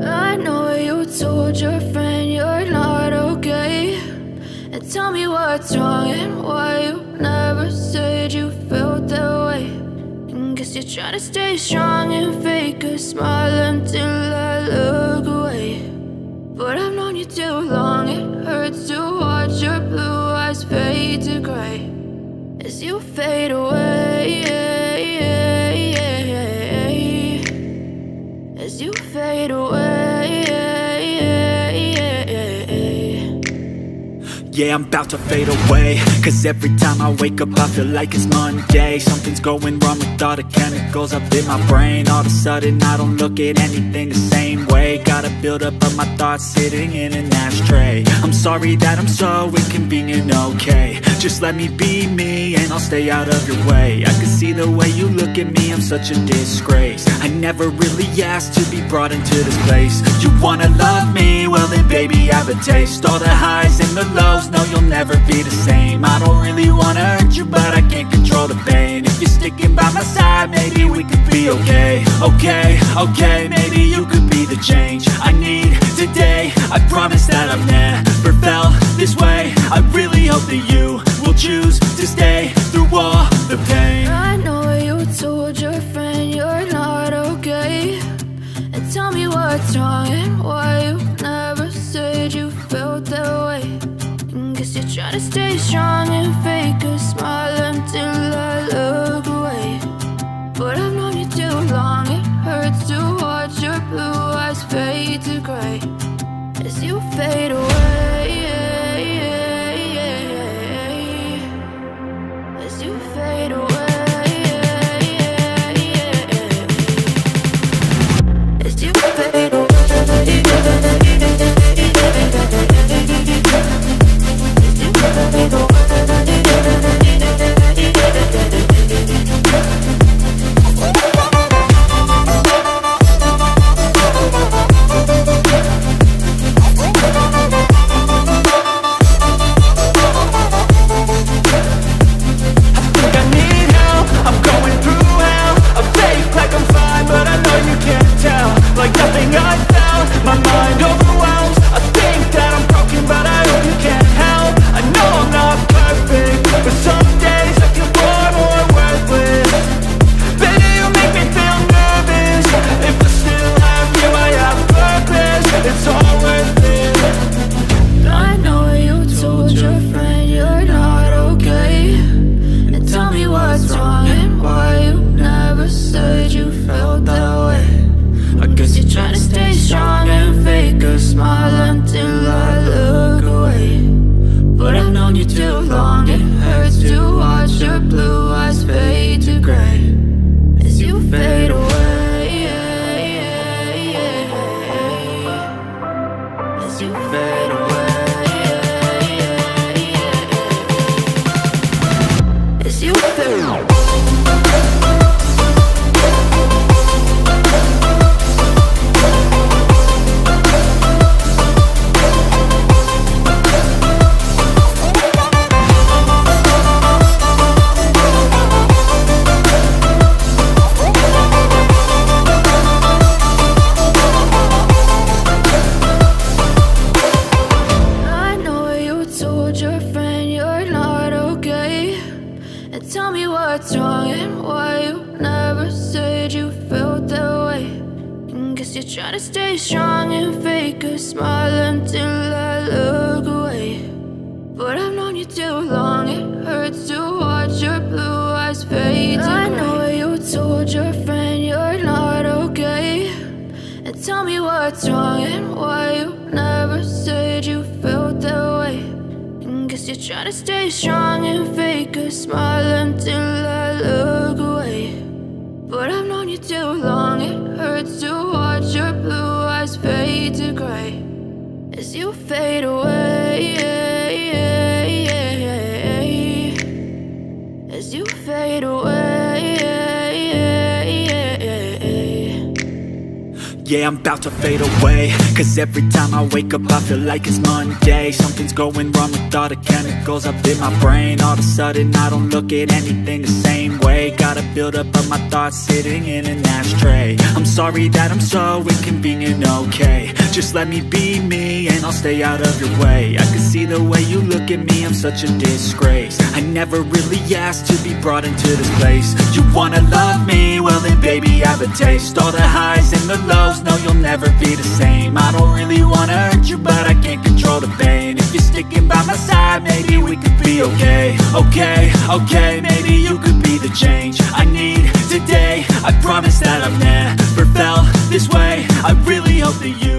I know you told your friend you're not okay, and tell me what's wrong and why you never said you felt that way. And guess you're trying to stay strong and fake a smile until I look away. But I've known you too long, it hurts to watch your blue eyes fade to gray as you fade away, as you fade away. Yeah, I'm about to fade away, cause every time I wake up I feel like it's Monday. Something's going wrong with all the chemicals up in my brain. All of a sudden I don't look at anything the same way. Got a buildup of my thoughts sitting in an ashtray. I'm sorry that I'm so inconvenient, okay. Just let me be me and I'll stay out of your way. I can see the way you look at me, I'm such a disgrace. I never really asked to be brought into this place. You wanna love me? Well then baby I have a taste. All the highs and the lows, no you'll never be the same. I don't really wanna hurt you but I can't control the pain. If you're sticking by my side maybe we could be okay. Okay, maybe you could be the change I need today. I promise that I've never felt this way. I really hope that you will choose to stay through all the pain. I know you told your friend you're not okay, and tell me what's wrong and why you never said you felt that way. And guess you're trying to stay strong and fake a smile until I look away. But I've known you too long, it hurts to watch your blue eyes fade to gray as you fade away, as you fade away, as you fade away. Trying to stay strong and fake a smile until I look away. But I've known you too long, it hurts to watch your blue eyes fade to gray. I know you told your friend you're not okay, and tell me what's wrong and why you never said you felt that way. And guess you're trying to stay strong and fake a smile until I look away. But I've known you too long, it hurts to watch your blue eyes fade to gray as you fade away, as you fade away. yeah, I'm about to fade away. Cause every time I wake up I feel like it's Monday. Something's going wrong with all the chemicals up in my brain. All of a sudden I don't look at anything the same way. Gotta build up of my thoughts sitting in an ashtray. I'm sorry that I'm so inconvenient, okay. Just let me be me and I'll stay out of your way. I can see the way you look at me, I'm such a disgrace. I never really asked to be brought into this place. You wanna love me? Well then baby, have a taste. All the highs and the lows, no you'll never be the same. I don't really wanna hurt you, but I can't control the pain. If you're sticking by my side, maybe we could be okay. Okay, maybe you could be the change I need today. I promise that I've never felt this way. I really hope that you